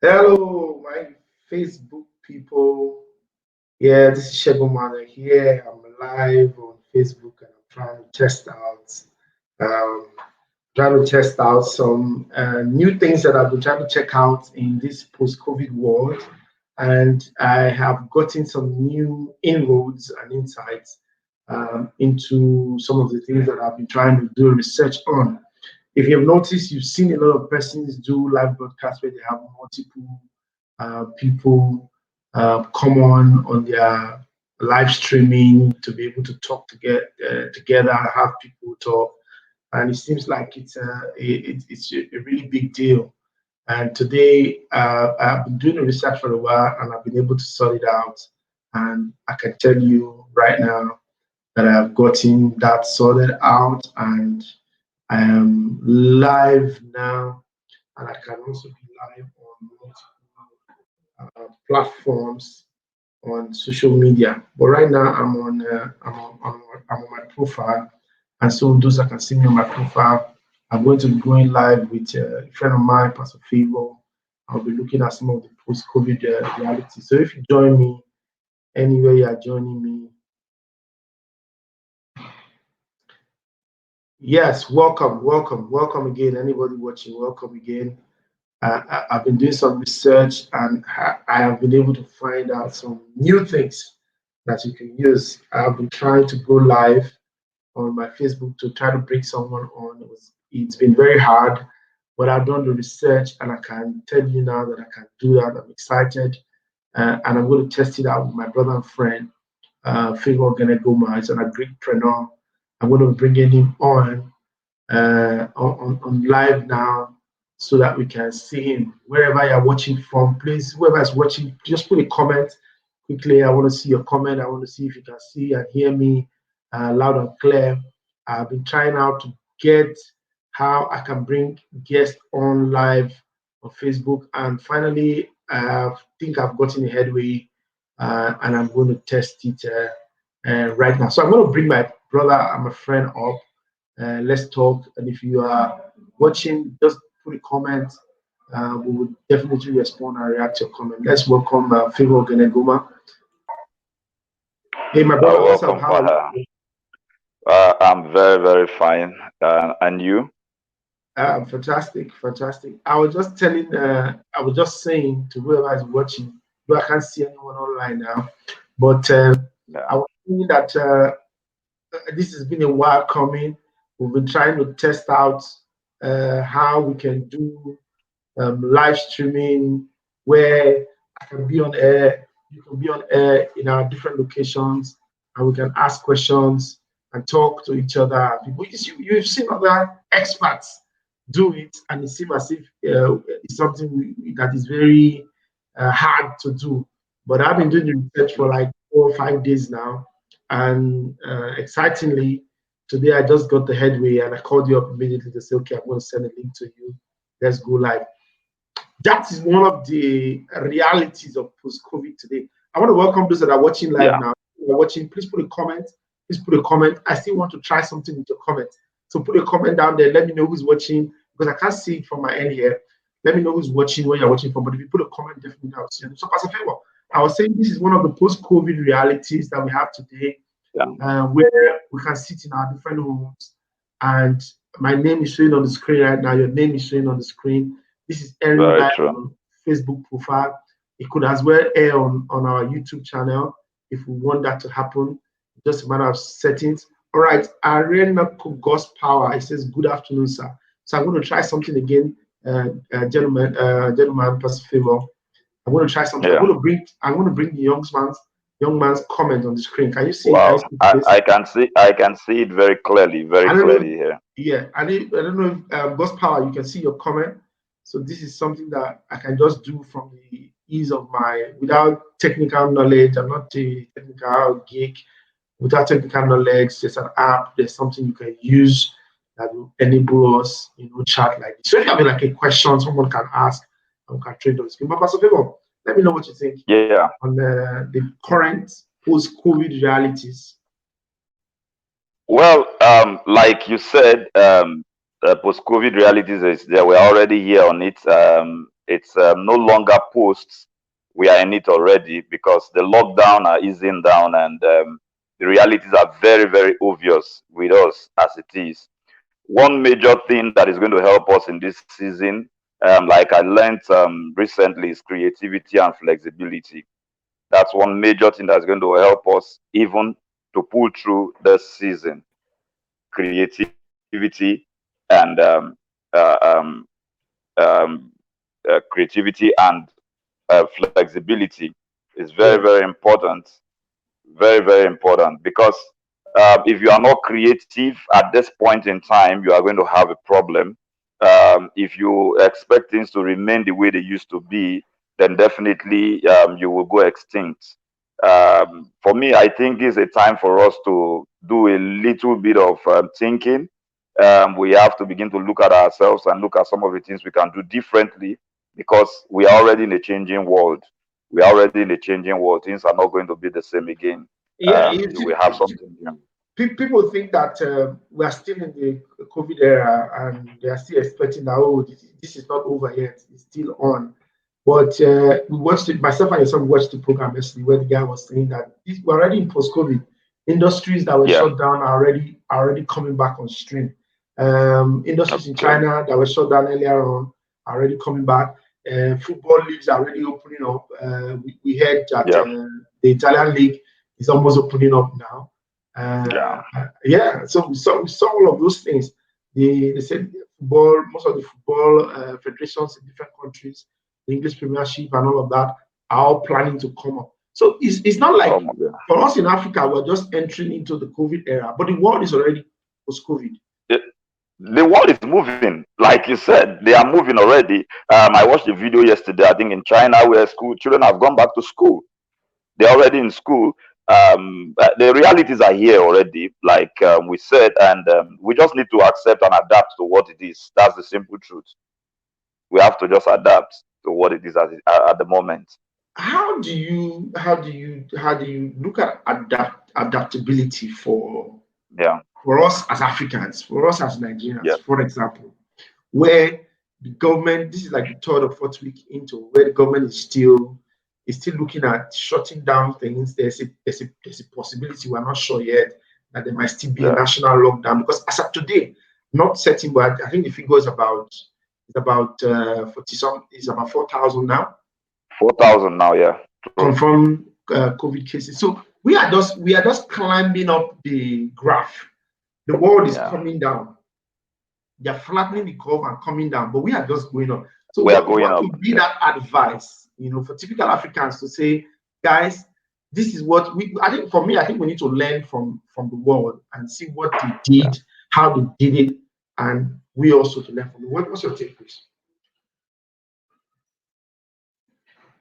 Hello, my Facebook people. Yeah, this is Manuel here. I'm live on Facebook and I'm um, trying to test out some new things that I've been trying to check out in this post-COVID world. And I have gotten some new inroads and insights into some of the things that I've been trying to do research on. If you've noticed, you've seen a lot of persons do live broadcasts where they have multiple people come on their live streaming to be able to talk together, have people talk, and it seems like it's a really big deal. And today, I've been doing the research for a while, and I've been able to sort it out. And I can tell you right now that I've gotten that sorted out, and I am live now, and I can also be live on platforms on social media. But right now, I'm on my profile, and so those that can see me on my profile, I'm going to be going live with a friend of mine, Pastor Favour. I'll be looking at some of the post-COVID reality. So if you join me anywhere you are joining me, yes, welcome again. Anybody watching, welcome again. I've been doing some research and I have been able to find out some new things that you can use. I've been trying to go live on my Facebook to try to bring someone on. It's been very hard, but I've done the research and I can tell you now that I can do that. I'm excited, and I'm going to test it out with my brother and friend, Favour Oghenegoma. He's an agripreneur. I'm going to be bringing him on live now so that we can see him wherever you're watching from. Please, whoever is watching, just put a comment quickly. I want to see your comment. I want to see if you can see and hear me loud and clear. I've been trying out to get how I can bring guests on live on Facebook, and finally, I think I've gotten a headway, and I'm going to test it right now. So I'm going to bring my brother and my friend up. Let's talk. And if you are watching, just put a comment. We will definitely respond and react to your comment. Let's welcome Favour Oghenegoma. Hey, my brother, what's up? Welcome, How are Father. you? I'm very, very fine. And you? Fantastic. I was just saying to whoever is watching, though I can't see anyone online now, but Yeah. I was saying that this has been a while coming. We've been trying to test out how we can do live streaming where I can be on air, you can be on air in our different locations, and we can ask questions and talk to each other. People, you've seen other experts do it, and it seems as if it's something that is very hard to do. But I've been doing the research for like 4 or 5 days now, and excitingly, today I just got the headway, and I called you up immediately to say, okay, I'm going to send a link to you. Let's go live. That is one of the realities of post-COVID today. I want to welcome those that are watching live Yeah. now. If you're watching, please put a comment. Please put a comment. I still want to try something with your comment. So put a comment down there. Let me know who's watching because I can't see it from my end here. Let me know who's watching, where you're watching from. But if you put a comment, definitely I'll see it. So, Pastor Favor, I was saying this is one of the post-COVID realities that we have today, Yeah. where we can sit in our different homes and my name is showing on the screen right now. Your name is showing on the screen. This is airing Very live true. on Facebook profile. It could as well air on our YouTube channel if we want that to happen. Just a matter of settings. All right, Arena God's Power. It says, "Good afternoon, sir." So I'm going to try something again, gentleman, Pastor Favor. I'm going to try something. Yeah. I'm going to bring the young man's comment on the screen. Can you see? Can you Wow. see I, this? I can see it very I don't know. clearly here. Yeah, I don't know if God's Power. You can see your comment. So this is something that I can just do from the ease of my without technical knowledge. I'm not a technical geek. Without technical knowledge, there's an app. There's something you can use that will enable us, chat like this. So if you have like a question, someone can ask, and we can trade on the screen. But Pastor Favor, let me know what you think Yeah. on the current post-COVID realities. Well, like you said, post-COVID realities is there. We're already here on it. It's no longer posts. We are in it already because the lockdown are easing down, and the realities are very, very obvious with us as it is. One major thing that is going to help us in this season, like I learned recently, is creativity and flexibility. That's one major thing that's going to help us even to pull through the season. Creativity and uh, um, creativity and flexibility is very, Yeah. very important. Very, very important because if you are not creative at this point in time, you are going to have a problem. If you expect things to remain the way they used to be, then definitely you will go extinct. For me, I think it's a time for us to do a little bit of thinking. We have to begin to look at ourselves and look at some of the things we can do differently because we are already in a changing world. We are already in a changing world. Things are not going to be the same again. Yeah, you You see, will have something. Yeah. people think that we are still in the COVID era and they are still expecting that, oh, this is not over yet, it's still on. But we watched it, myself and yourself watched the program yesterday where the guy was saying that we're already in post COVID. Industries that were Yeah. shut down are already coming back on stream. Industries in Okay. China that were shut down earlier on are already coming back. Football leagues are already opening up. We heard that Yeah. the Italian league is almost opening up now. Yeah. Yeah, so we saw all of those things. They said football, most of the football federations in different countries, the English Premiership and all of that are all planning to come up. So it's not Oh like my God. for us in Africa, we're just entering into the COVID era, but the world is already post-COVID. The, the world is moving. Like you said, they are moving already. I watched a video yesterday, I think in China, where school children have gone back to school. They're already in school. The realities are here already, like we said, and we just need to accept and adapt to what it is. That's the simple truth. We have to just adapt to what it is at the moment. How do you look at adaptability Yeah. for us as Africans, for us as Nigerians, Yeah. for example, where the government, this is like the third or fourth week into where the government is still looking at shutting down things. There's a possibility, we're not sure yet, that there might still be a Yeah. national lockdown because as of today, not certain, but I think the figure is about 40 some, is about 4,000 now 4,000 now. Yeah. True. confirmed COVID cases. So we are just climbing up the graph. The world is Yeah. coming down. They're flattening the curve and coming down, but we are just going up. So We are what going what up. would be Yeah. that advice, for typical Africans to say, guys, this is what we I think for me, I think we need to learn from the world and see what they Yeah. did, how they did it, and we also to learn from it. What's your take, please?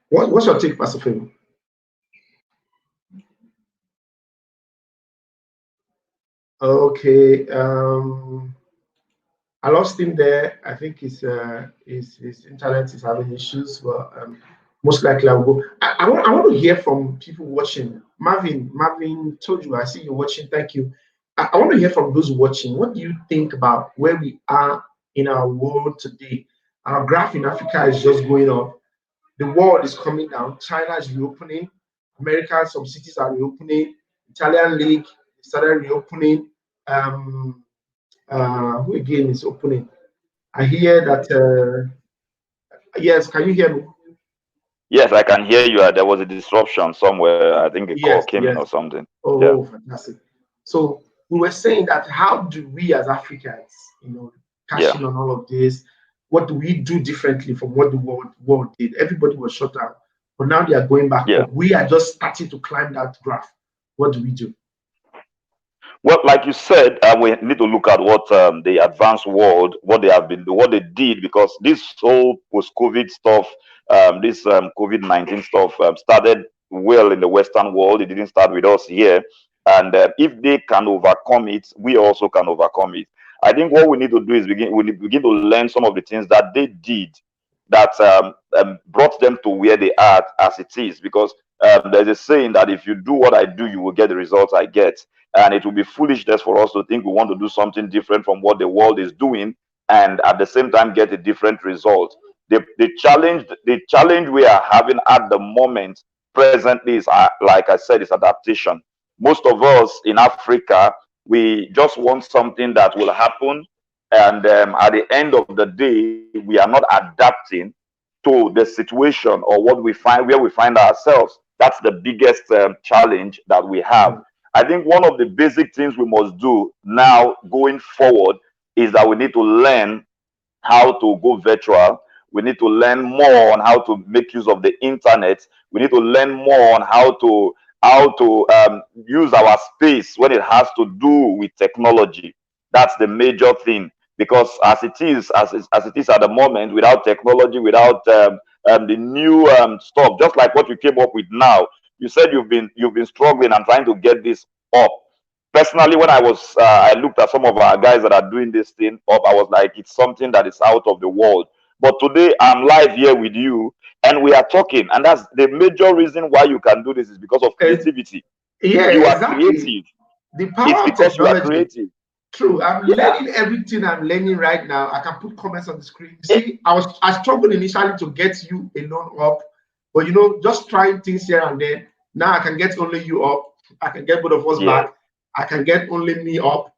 What's your take, Pastor Favour? Okay. I lost him there. I think his internet is having issues, but most likely I will go. I want to hear from people watching. Marvin told you I see you watching. Thank you. I want to hear from those watching. What do you think about where we are in our world today? Our graph in Africa is just going up. The world is coming down. China is reopening. America, some cities are reopening. Italian league started reopening. Um, who again is opening? I hear that. Yes, can you hear me? Yes, I can hear you. There was a disruption somewhere. I think a call Yes, came in or yes. something. Yeah. Oh, fantastic. So we were saying that how do we as Africans, cash Yeah. in on all of this? What do we do differently from what the world did? Everybody was shut down, but now they are going back Yeah. up. We are just starting to climb that graph. What do we do? Well, like you said, we need to look at what the advanced world, what they have been, what they did, because this whole post-COVID stuff, this COVID-19 stuff, started well in the Western world. It didn't start with us here, and if they can overcome it, we also can overcome it. I think what we need to do is begin to learn some of the things that they did that brought them to where they are as it is, because there's a saying that if you do what I do, you will get the results I get. And it will be foolishness for us to think we want to do something different from what the world is doing and at the same time get a different result. The challenge we are having at the moment presently is, like I said, is adaptation. Most of us in Africa, we just want something that will happen, and at the end of the day, we are not adapting to the situation or what we find where we find ourselves. That's the biggest challenge that we have. I think one of the basic things we must do now going forward is that we need to learn how to go virtual. We need to learn more on how to make use of the internet. We need to learn more on how to use our space when it has to do with technology. That's the major thing, because as it is at the moment, without technology, without the new stuff, just like what you came up with now. You said you've been struggling and trying to get this up. Personally, when I looked at some of our guys that are doing this thing up, I was like, it's something that is out of the world. But today I'm live here with you and we are talking, and that's the major reason why you can do this, is because of And creativity. yeah, You are exactly. creative. The It's power of because you are technology. creative. True. I'm Yeah. learning everything I'm learning right now. I can put comments on the screen. You Eh, see, I struggled initially to get you alone up, but just trying things here and there. Now I can get only you up. I can get both of us yeah. back. I can get only me up,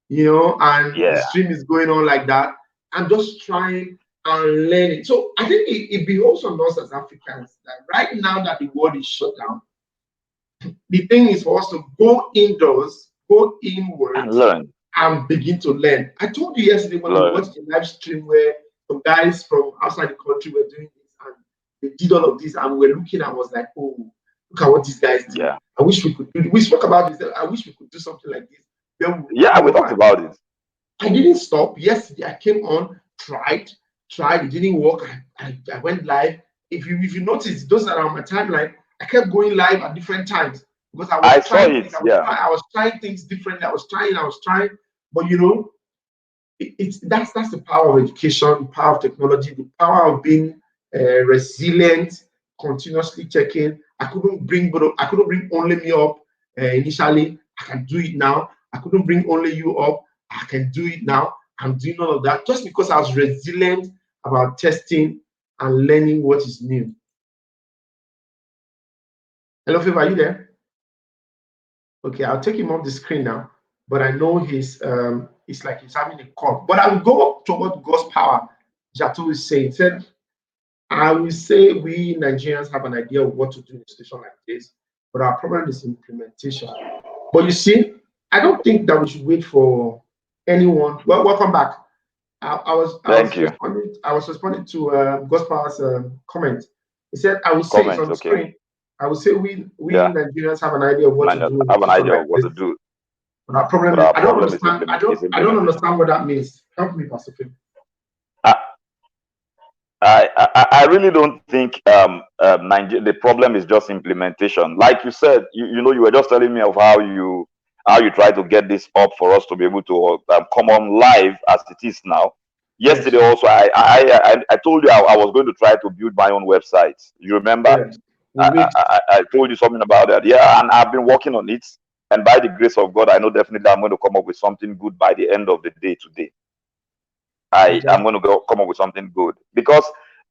and the Yeah. stream is going on like that. I'm just trying and learning. So I think it behoves on us as Africans that right now that the world is shut down, the thing is for us to go indoors, go And inwards, learn. and begin to learn. I told you yesterday when we Learn. watched a live stream where some guys from outside the country were doing this and they did all of this, and we were looking and was like, oh, look at what these guys do. Yeah. I wish we could do it. We spoke about this. I wish we could do something like this. Then Yeah, we talked about it. I didn't stop. Yesterday I came on, tried, it didn't work. I went live. If you notice, those that are on my timeline, I kept going live at different times because I I was saw trying things. it. Yeah. I was trying things differently. I was trying. But that's the power of education, the power of technology, the power of being resilient, continuously checking. I couldn't bring only me up initially. I can do it now. I couldn't bring only you up. I can do it now. I'm doing all of that just because I was resilient about testing and learning what is new. Hello, Favour, are you there? Okay, I'll take him off the screen now. But I know it's like he's having a cough. But I'll go up to what God's power, Jato is saying. He said, I will say we Nigerians have an idea of what to do in a situation like this, but our problem is implementation. But you see, I don't think that we should wait for anyone. Well, welcome back. Thank you. I was responding to God's power's comment. He said, I will say it's Comments. on the Okay. screen. I will say we Yeah. Nigerians have an idea of what to Manuel, do in I a have an situation idea like of what this. to do, But our problem but is our I don't problem is understand. I don't implementation. understand what that means. Help me, Pastor Phil. I, I really don't think the problem is just implementation. Like you said, you were just telling me of how you try to get this up for us to be able to come on live as it is now. Yes. Yesterday also, I told you I was going to try to build my own website. You remember? Yes. I told you something about that. Yeah, and I've been working on it. And by the grace of God, I know definitely I'm going to come up with something good by the end of the day today. I Okay. am going to come up with something good, because,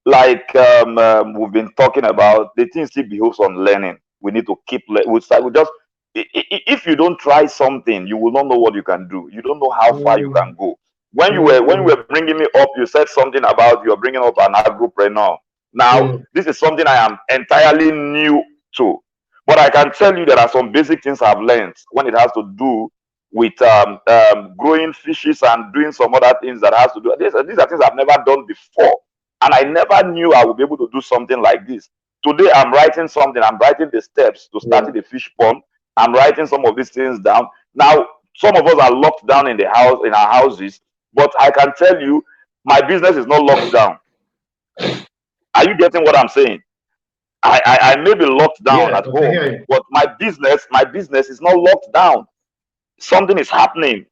like we've been talking about, the thing still behoves on learning. We need to keep. We start. We just. If you don't try something, you will not know what you can do. You don't know how far you Mm, can go. When you were mm, bringing me up, you said something about you're bringing up an agropreneur. Now, mm. this is something I am entirely new to, but I can tell you there are some basic things I've learned when it has to do with growing fishes and doing some other things that has to do. These are things I've never done before, and I never knew I would be able to do something like this. Today, I'm writing something. I'm writing the steps to Yeah. starting the fish pond. I'm writing some of these things down. Now, some of us are locked down in our houses, but I can tell you, my business is not locked down. Are you getting what I'm saying? I may be locked down Yes, at I can home, hear you. but my business is not locked down. Something is happening.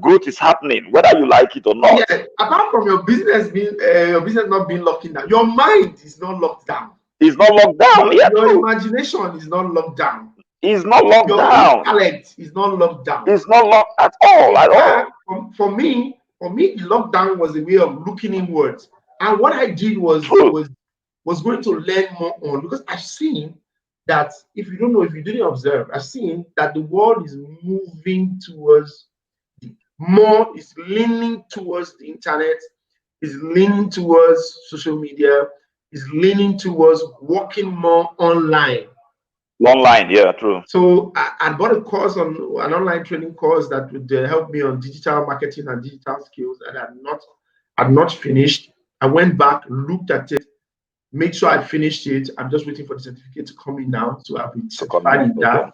Growth is happening, whether you like it or not. Yeah. Apart from your business not being locked down, your mind is not locked down. It's not locked down. Yeah, Your true. imagination is not locked down. It's not locked Your down. intellect is not locked down. It's not locked at all. In At all. fact, for me, the lockdown was a way of looking inwards. And what I did True. was going to learn more on, because I've seen that, if you don't know, if you didn't observe, I've seen that the world is moving towards more, is leaning towards the internet, is leaning towards social media, is leaning towards working more online. Online, yeah, true. So I bought a course on an online training course that would help me on digital marketing and digital skills, and had not finished. I went back, looked at it, made sure I finished it. I'm just waiting for the certificate to come in now, so I'll be certified in Okay. that.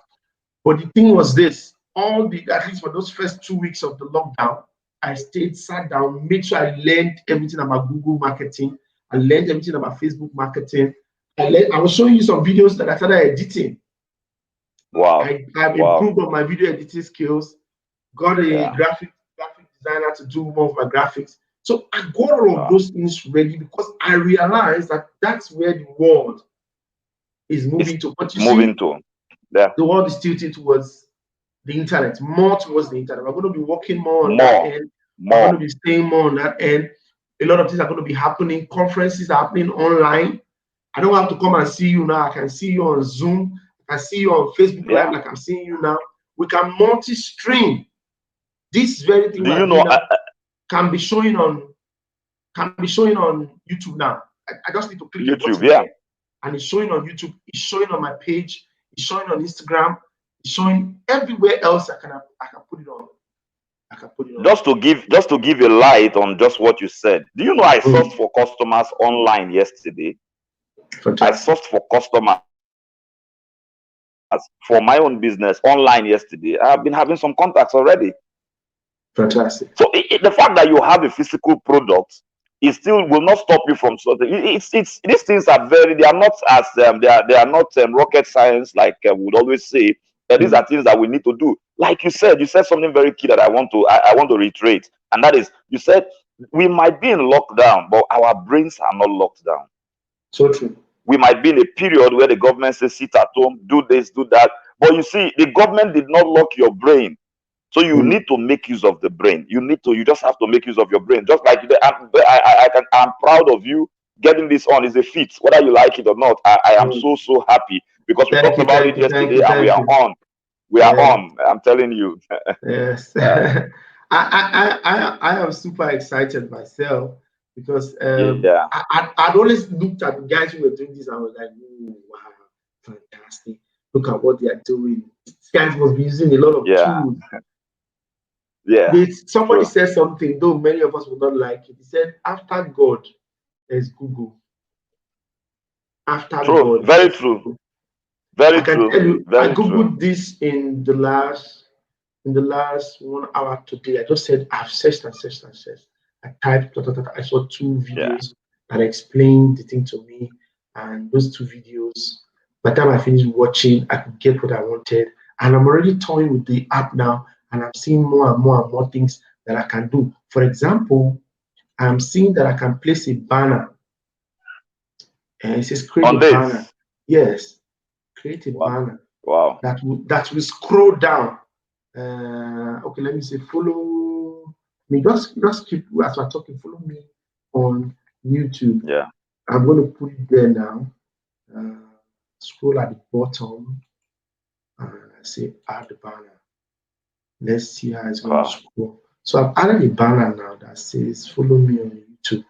But the thing was this: at least for those first 2 weeks of the lockdown, I stayed, sat down, made sure I learned everything about Google marketing. I learned everything about Facebook marketing. I was showing you some videos that I started editing. Wow. I've improved on my video editing skills, got a graphic designer to do more of my graphics. So I got all of those things ready, because I realized that that's where the world is moving to. But you see, yeah, the world is tilting towards the internet, more towards the internet. We're going to be working more on that end. We're going to be staying more on that end. A lot of things are going to be happening. Conferences are happening online. I don't have to come and see you now. I can see you on Zoom. I can see you on Facebook Live, like I'm seeing you now. We can multi-stream. This very thing we're doing now can be showing on YouTube now. I just need to click a button there, and it's showing on YouTube. It's showing on my page. It's showing on Instagram. It's showing everywhere else. I can put it on. I can put it on. Just to give a light on just what you said. Do you know I sourced for customers online yesterday? Fantastic. I sourced for customers for my own business online yesterday. I've been having some contacts already. Fantastic. So the fact that you have a physical product, it still will not stop you from something. It's these things are they are not as they are not rocket science, like we would always say. These are things that we need to do. Like you said something very key that I want to reiterate, and that is, you said we might be in lockdown, but our brains are not locked down. So true. We might be in a period where the government says sit at home, do this, do that. But you see, the government did not lock your brain. So you need to make use of the brain. You just have to make use of your brain. Just like I'm proud of you. Getting this on is a feat, whether you like it or not. I am so happy, because we talked about it yesterday, and we are on. We are on. I'm telling you. Yes. I am super excited myself, because I'd always looked at the guys who were doing this, and I was like, oh, wow, fantastic. Look at what they are doing. These guys must be using a lot of tools. Somebody said something, though many of us would not like it. He said, after God, there's Google. After God. Very true. Very true. Tell you, I Googled this in the last 1 hour today. I just said, I've searched and searched and searched. I typed, I saw 2 videos that explained the thing to me. And those 2 videos, by the time I finished watching, I could get what I wanted. And I'm already toying with the app now, and I'm seeing more and more and more things that I can do. For example, I'm seeing that I can place a banner. And it says create a banner. Yes. Create a banner. Wow. That will scroll down. Okay, let me say follow me. Just keep, as we're talking, follow me on YouTube. Yeah. I'm going to put it there now. Scroll at the bottom and say add the banner. Let's see how it's going to scroll. So I've added a banner now that says follow me on YouTube.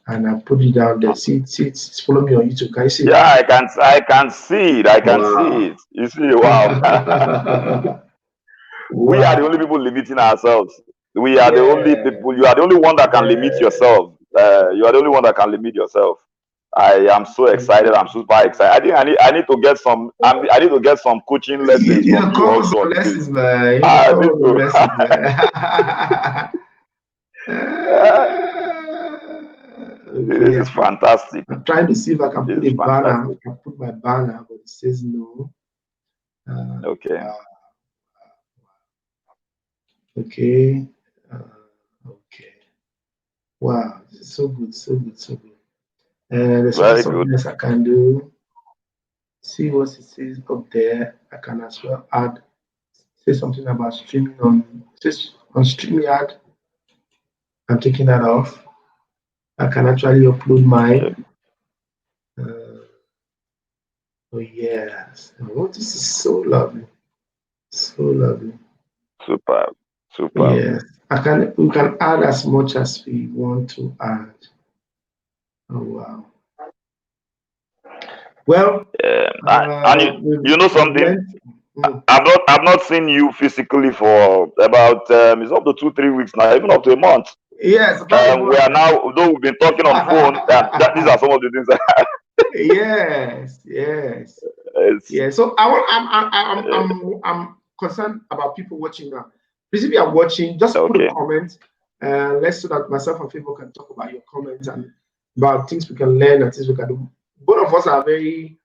And I put it down there. See, it's follow me on YouTube. Can you see it? Yeah, I can see it. I can see it. You see, wow. We are the only people limiting ourselves. We are the only people. You are the only one that can limit yourself. You are the only one that can limit yourself. I am so excited. I'm super excited. I think I need to get some. I need to get some coaching lessons from you also. Lessons, man. I need to. Lessons, This is fantastic. I'm trying to see if I can put a banner. I can put my banner, but it says no. Okay. Okay. Okay. Wow. So good. So good. So good. There's something else I can do. See what it says up there. I can as well add. Say something about streaming on StreamYard. I'm taking that off. I can actually upload mine. Oh yes. Oh, this is so lovely. So lovely. Superb. Superb. Yes. We can add as much as we want to add. Oh wow. Well, And you know we've something? learned. Mm. I've not seen you physically for about it's up to 2-3 weeks now, even up to a month. Yes, about a We month. are now, though we've been talking on phone, these are some of the things that Yes, yes, it's, yes. So I'm concerned about people watching now. Please, if you are watching, just put a okay. comment. Let's so that myself and Favour can talk about your comments and about things we can learn and things we can do. Both of us are very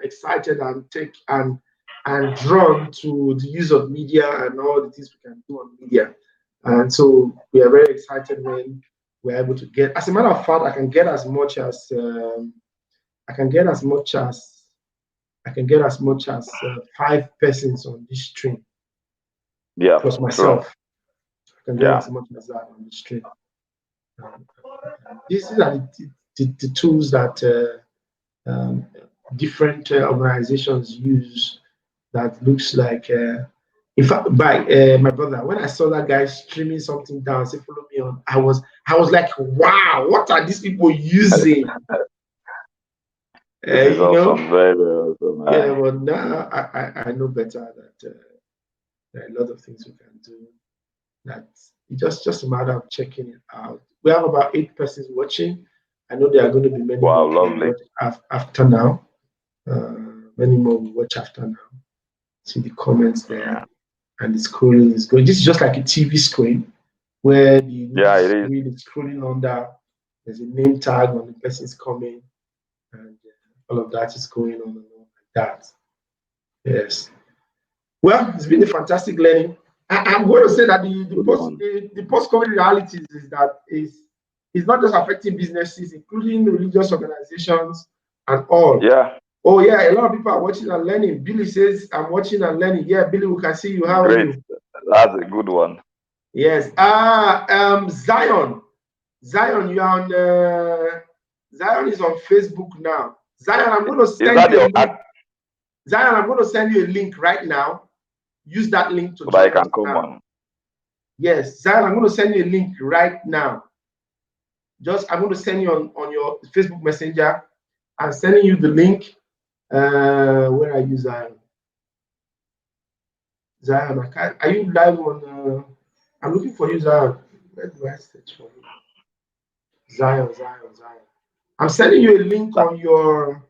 excited and drawn to the use of media and all the things we can do on media. And so we are very excited when we're able to get. As a matter of fact, I can get as much as I can get as much as 5 persons on this stream Yeah, plus true. myself. I can get Yeah. as much as that on the stream. These are the tools that different organizations use. That looks like. In fact, by my brother, when I saw that guy streaming something down, say follow me on, I was like, wow, what are these people using? This is You know, awesome. Very, very awesome. yeah, but now I know better that there are a lot of things we can do. That it's just a matter of checking it out. We have about 8 persons watching. I know there are going to be many Wow, more who lovely. will watch after now. Many more will watch after now. See the comments there, and the scrolling is going. This is just like a TV screen where the Yeah, it news is. screen is scrolling under. There's a name tag when the person's coming, and all of that is going on and on like that. Yes. Well, it's been a fantastic learning. I'm going to say that the post COVID realities is that is not just affecting businesses, including religious organizations and all. Yeah. Oh yeah, a lot of people are watching and learning. Billy says, "I'm watching and learning." Yeah, Billy, we can see you. How are Great. you? That's a good one. Yes. Zion, you are on. Zion is on Facebook now. Zion, I'm going to Is send that you a your link. Zion, I'm going to send you a link right now. Use that link to so that I join us can come now. on? Yes, Zion, I'm going to send you a link right now. I'm going to send you on your Facebook Messenger. I'm sending you the link. Where are you, Zion? Zion, are you live on? I'm looking for you, Zion. Where do I search for you? Zion. I'm sending you a link on your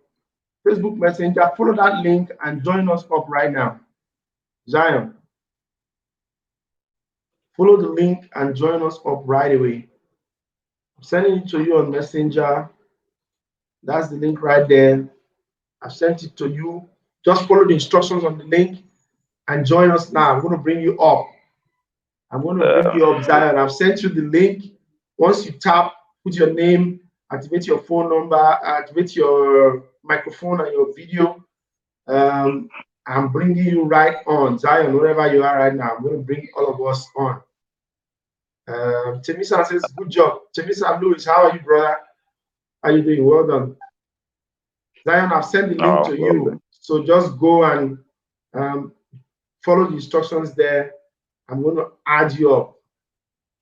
Facebook Messenger. Follow that link and join us up right now. Zion. Follow the link and join us up right away. I'm sending it to you on Messenger. That's the link right there. I've sent it to you. Just follow the instructions on the link and join us now. I'm going to bring you up. Zion. I've sent you the link. Once you tap, put your name, activate your phone number, activate your microphone and your video. I'm bringing you right on. Zion, wherever you are right now, I'm going to bring all of us on. Temisa says, good job. Temisa Lewis, how are you, brother? How are you doing? Well done. Zion, I've sent the link to you. So just go and follow the instructions there. I'm going to add you up.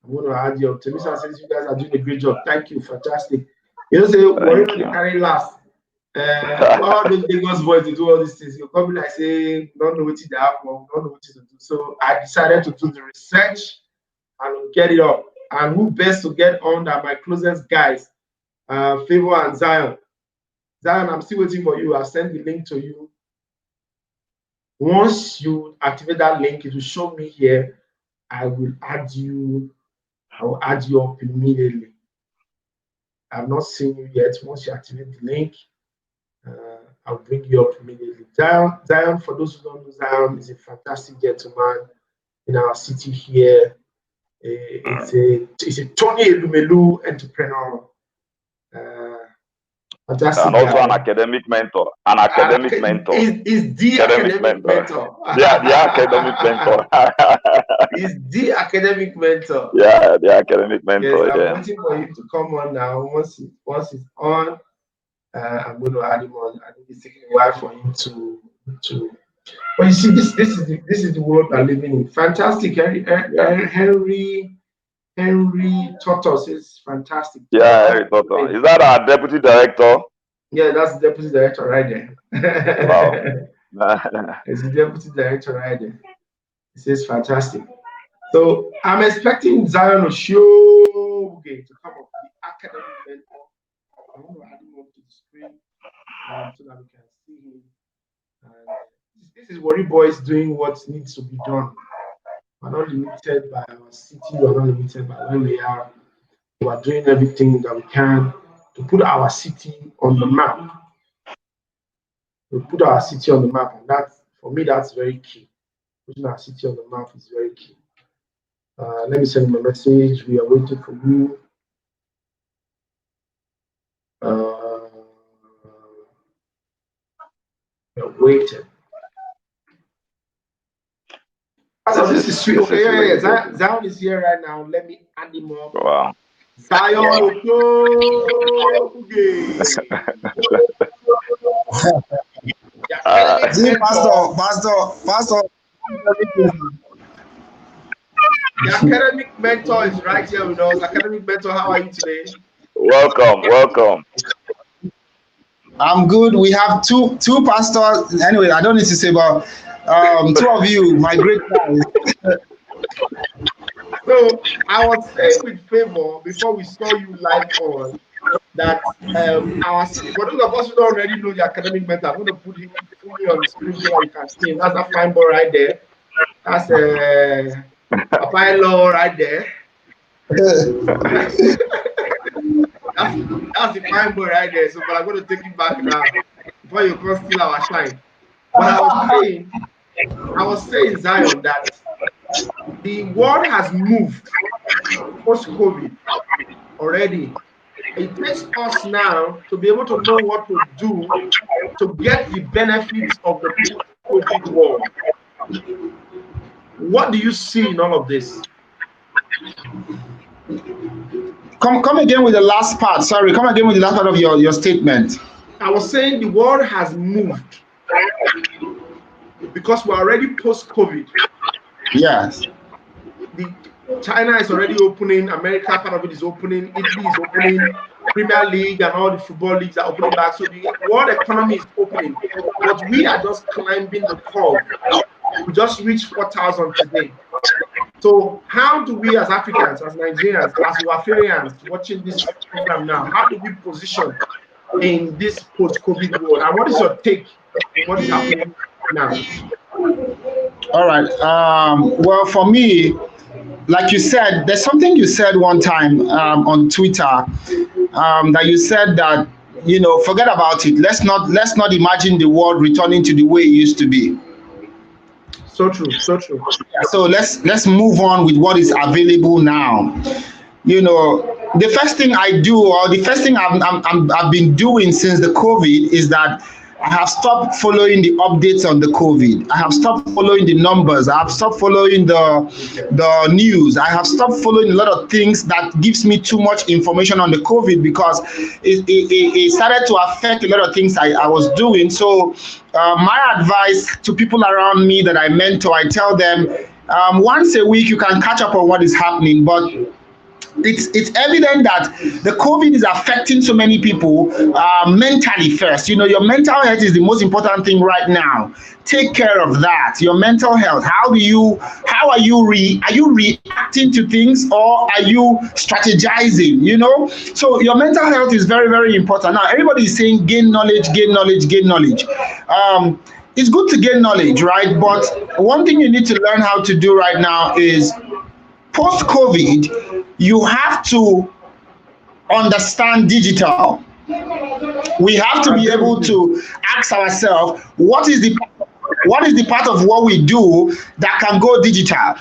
Temisa says, you guys are doing a great job. Thank you. Fantastic. You know, say, whatever you carry last. All those Lagos boys, they do all these things. You'll probably like say, don't know what they have, don't know what to do. So I decided to do the research and get it up. And who best to get on than my closest guys, Favour and Zion. Zion, I'm still waiting for you. I'll send the link to you. Once you activate that link, it will show me here. I will add you up immediately. I've not seen you yet. Once you activate the link, I'll bring you up immediately. Zion, for those who don't know, Zion is a fantastic gentleman in our city here. It's a Tony Elumelu entrepreneur. Fantastic and also guy. an academic mentor. An academic mentor. Is the academic mentor. Yeah, the academic mentor. He's the academic mentor. Yeah, the academic mentor. Yes, I'm Yeah. waiting for him to come on now. Once he's on, I'm going to add him on. I think it's taking a while for him to. But you see, this is the world we're living in. Fantastic, Henry Tortos is fantastic. Yeah, Henry Totten. Is that our deputy director? Yeah, that's the deputy director right there. Wow. It's the deputy director right there. He says fantastic. So I'm expecting Zion Oshiobugie to come up, the academic mentor. I want to add him up to the screen so that we can see him. And this is Worry Boys doing what needs to be done. We're not limited by our city, we're not limited by where we are. We are doing everything that we can to put our city on the map. We put our city on the map, and that, for me, that's very key. Putting our city on the map is very key. Let me send him a message. We are waiting for you. We are waiting. So this is sweet. Okay, yeah. Zion is here right now. Let me add him up. Wow. Zion Oshiobugie. Pastor. The academic mentor is right here with us. Academic mentor, how are you today? Welcome. I'm good. We have two pastors. Anyway, I don't need to say about two of you, my great guys. So I was saying with Favour before we saw you live on that for those of us who don't already know the academic mentor, I'm going to put him fully on the screen so that you can see him. That's a fine boy right there. That's a Papailo right there. That's the fine boy right there. So, but I'm going to take him back now before you can steal our shine. But I was saying, Zion, that the world has moved post-COVID already. It takes us now to be able to know what to do to get the benefits of the post-COVID world. What do you see in all of this? Come again with the last part. Sorry, come again with the last part of your statement. I was saying the world has moved because we're already post-COVID. Yes. China is already opening, America, part of it is opening, Italy is opening, Premier League and all the football leagues are opening back. So the world economy is opening, but we are just climbing the curve. We just reached 4,000 today. So how do we as Africans, as Nigerians, as Wafarians watching this program now, how do we position in this post-COVID world? And what is your take? What is happening now? All right. Well, for me, like you said, there's something you said one time on Twitter that you said that, forget about it. Let's not imagine the world returning to the way it used to be. So true. So let's move on with what is available now. The first thing I do, or the first thing I've been doing since the COVID, is that I have stopped following the updates on the COVID. I have stopped following the numbers. I have stopped following the news. I have stopped following a lot of things that gives me too much information on the COVID, because it started to affect a lot of things I was doing. So my advice to people around me that I mentor, I tell them once a week you can catch up on what is happening, but it's evident that the COVID is affecting so many people mentally first. Your mental health is the most important thing right now. Take care of that. Your mental health. Are you reacting to things, or are you strategizing? So your mental health is very, very important. Now everybody is saying gain knowledge. It's good to gain knowledge, right? But one thing you need to learn how to do right now is, post-COVID, you have to understand digital. We have to be able to ask ourselves, what is the part of what we do that can go digital?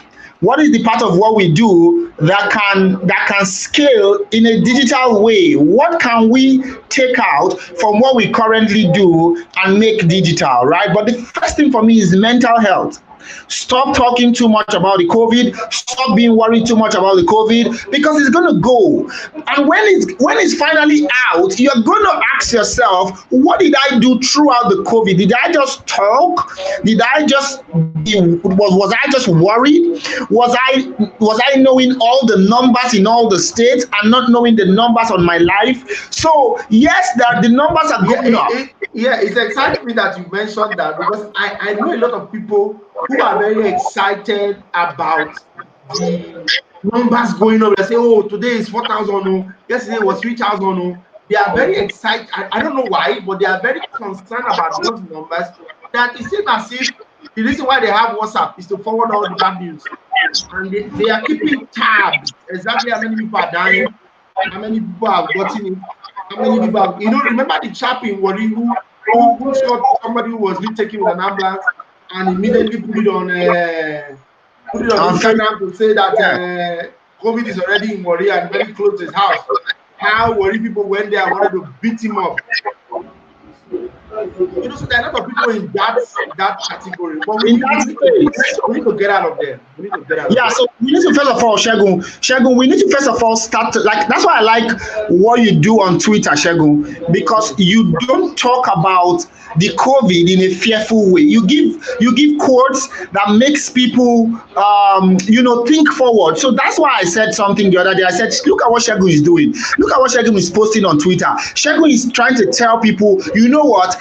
What is the part of what we do that can scale in a digital way? What can we take out from what we currently do and make digital, right? But the first thing for me is mental health. Stop talking too much about the COVID. Stop being worried too much about the COVID, because it's going to go. And when it's finally out, you're going to ask yourself, what did I do throughout the COVID? Did I just talk? Did I just was I just worried? Was I knowing all the numbers in all the states and not knowing the numbers on my life? So yes, the numbers are going up. It's exciting me that you mentioned that, because I know a lot of people who are very excited about the numbers going up. They say, oh, today is 4,000, yesterday was 3,000. They are very excited. I don't know why, but they are very concerned about those numbers. That it seems as if the reason why they have WhatsApp is to forward all the bad news. And they are keeping tabs exactly how many people are dying, how many people have gotten it, how many people have, remember the chap in Wari who shot somebody who was retaken with an ambulance and immediately put it on Instagram to say that COVID is already in Wari and very close to his house. How Wari people went there and wanted to beat him up. So there are a lot of people in that category. But we need to get out of there. So we need to first of all, Segun, we need to first of all start that's why I like what you do on Twitter, Segun, because you don't talk about the COVID in a fearful way. You give quotes that makes people think forward. So that's why I said something the other day. I said, look at what Segun is doing. Look at what Segun is posting on Twitter. Segun is trying to tell people, you know what?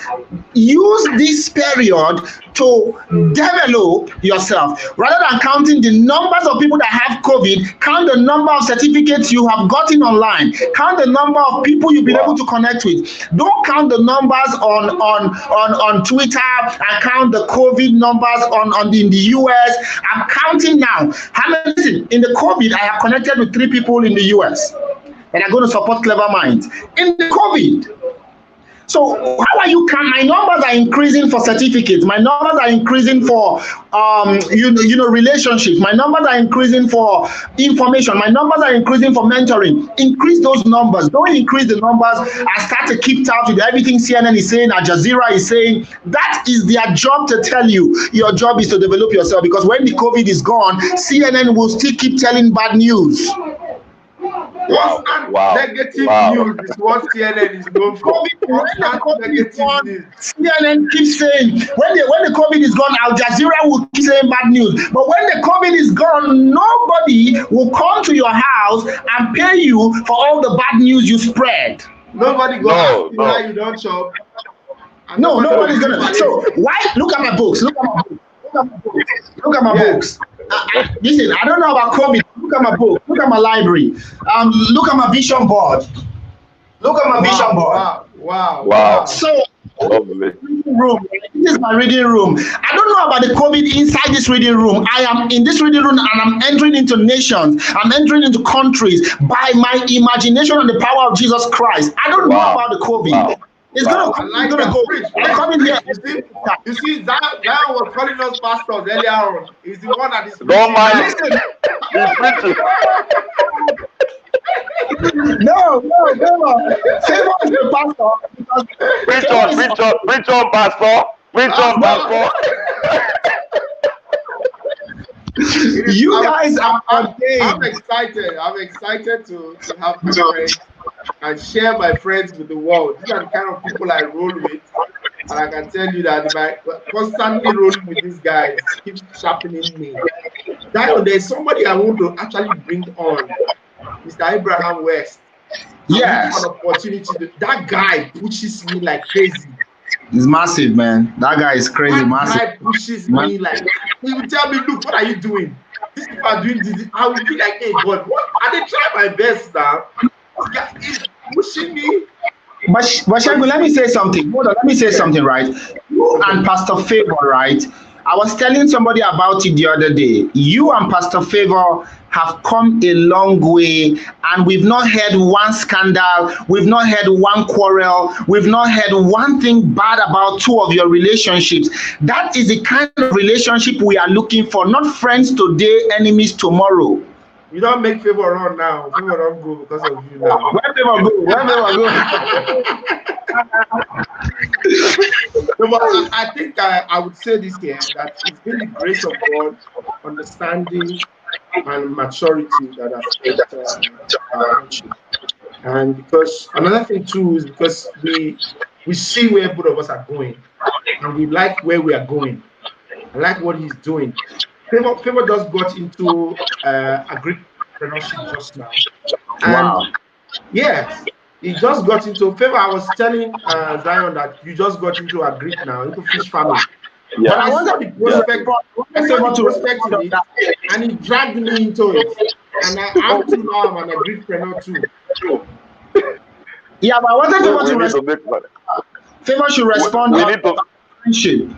Use this period to develop yourself. Rather than counting the numbers of people that have COVID, count the number of certificates you have gotten online. Count the number of people you've been able to connect with. Don't count the numbers on Twitter and count the COVID numbers in the US. I'm counting now. Listen, in the COVID, I have connected with 3 people in the US, and I'm going to support Clever Minds. In the COVID, so how are you counting? My numbers are increasing for certificates. My numbers are increasing for relationships. My numbers are increasing for information. My numbers are increasing for mentoring. Increase those numbers. Don't increase the numbers and start to keep tabs with everything CNN is saying, Al Jazeera is saying. That is their job to tell you. Your job is to develop yourself, because when the COVID is gone, CNN will still keep telling bad news. Negative news is what CNN is known for. CNN keeps saying when the COVID is gone, Al Jazeera will keep saying bad news. But when the COVID is gone, nobody will come to your house and pay you for all the bad news you spread. Nobody goes asking why you don't shop. No, nobody's gonna. So why? Look at my books. Look at my books. Listen, I don't know about COVID. Look at my book. Look at my library. Look at my vision board. Look at my vision board. Wow. So, room. This is my reading room. I don't know about the COVID inside this reading room. I am in this reading room and I'm entering into nations. I'm entering into countries by my imagination and the power of Jesus Christ. I don't know about the COVID. It's gonna go. I'm coming here. You see, that was calling us pastors earlier on. He's the one that is. Don't mind. No. Favour is the pastor. Preach on, pastor. Preach on, pastor. You guys are ordained. I'm excited. I'm excited to have my friends and share my friends with the world. These are the kind of people I roll with. And I can tell you that if I constantly rolling with these guys, keeps sharpening me. There's somebody I want to actually bring on, Mr. Abraham West. Yes. An opportunity. That guy pushes me like crazy. He's massive, man. That guy is crazy, massive. That guy pushes me like, he will tell me, look, what are you doing? These people are doing this. I will be like, hey, God, what? Are they trying my best now? This guy is pushing me. But Segun, let me say something. Hold on, let me say something, right? You and Pastor Favour, right? I was telling somebody about it the other day. You and Pastor Favour have come a long way, and we've not heard one scandal, we've not heard one quarrel, we've not heard one thing bad about two of your relationships. That is the kind of relationship we are looking for, not friends today, enemies tomorrow. You don't make Favour run now. Favour don't go because of you now. Where Favour go? Where Favour go? No, but I think I would say this here, that it's been the grace of God, understanding and maturity that has helped our relationship. And because another thing too is because we see where both of us are going, and we like where we are going. I like what he's doing. Favour just got into agripreneurship just now. And Wow. yes, he just got into Favour. I was telling Zion that you just got into agri now, into fish farming. Yeah. But I saw the prospect, in it, and he dragged me into it. And I'm too now, I'm an agripreneur too. Yeah, but I wanted Favour to respond. Favour should respond on friendship.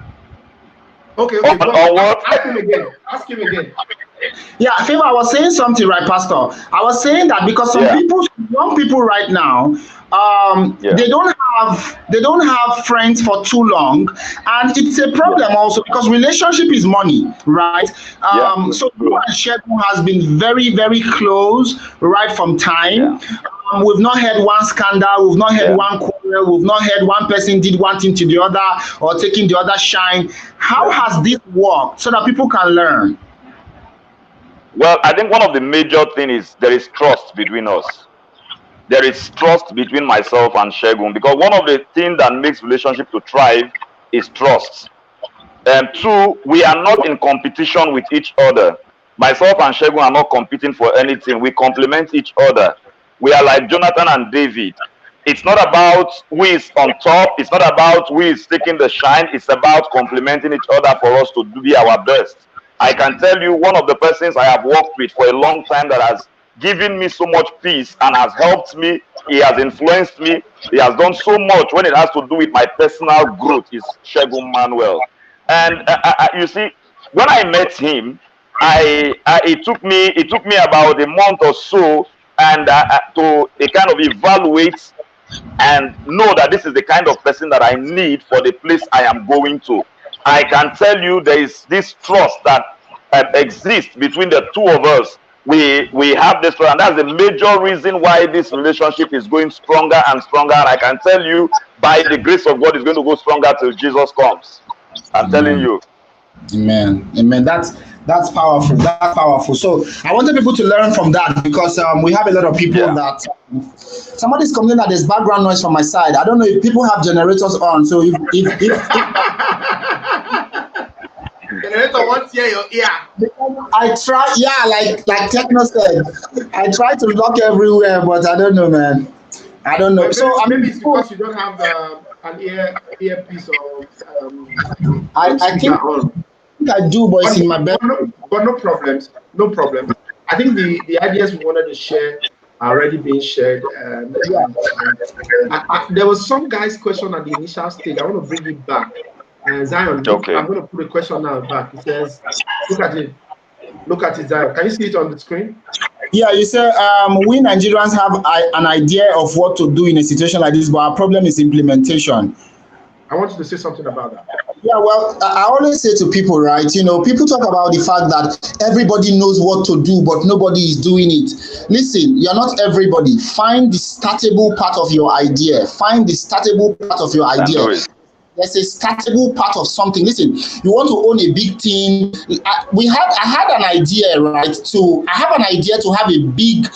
Okay. On what? Ask him again. Yeah, Favour, I was saying something, right, Pastor? I was saying that because some young people right now, they don't have friends for too long, and it's a problem also because relationship is money, right? So you and Segun has been very, very close right from time. We've not had one scandal, we've not had one quarrel, we've not had one person did one thing to the other or taking the other shine. How has this worked so that people can learn? Well, I think one of the major things is there is trust between us. There is trust between myself and Segun, because one of the things that makes relationship to thrive is trust. And two, we are not in competition with each other. Myself and Segun are not competing for anything. We complement each other. We are like Jonathan and David. It's not about who is on top. It's not about who is taking the shine. It's about complementing each other for us to be our best. I can tell you, one of the persons I have worked with for a long time that has given me so much peace and has helped me, he has influenced me, he has done so much when it has to do with my personal growth, is Segun Manuel. And you see, when I met him, it took me about a month or so and to kind of evaluate and know that this is the kind of person that I need for the place I am going to. I can tell you there is this trust that exists between the two of us. We have this trust, and that's the major reason why this relationship is going stronger and stronger. And I can tell you, by the grace of God, it's going to go stronger till Jesus comes. I'm telling you. Amen. Amen. That's powerful. That's powerful. So I wanted people to learn from that because we have a lot of people that somebody's complaining that there's background noise from my side. I don't know if people have generators on. So if generator wants to hear your ear. I try, like Techno said, I try to lock everywhere, but I don't know, man. I don't know. Maybe, so maybe it's because you don't have an earpiece or I think I do, but it's in my bed. But no problems. No problem. I think the ideas we wanted to share are already being shared. There was some guy's question at the initial stage. I want to bring it back. Zion, okay. I'm going to put a question now back. It says, look at it, Zion. Can you see it on the screen? Yeah, you said we Nigerians have an idea of what to do in a situation like this, but our problem is implementation. I want you to say something about that. Yeah, well, I always say to people, right, people talk about the fact that everybody knows what to do, but nobody is doing it. Listen, you're not everybody. Find the startable part of your idea. There's a startable part of something. Listen, you want to own a big team. I had an idea, right? I have an idea to have a big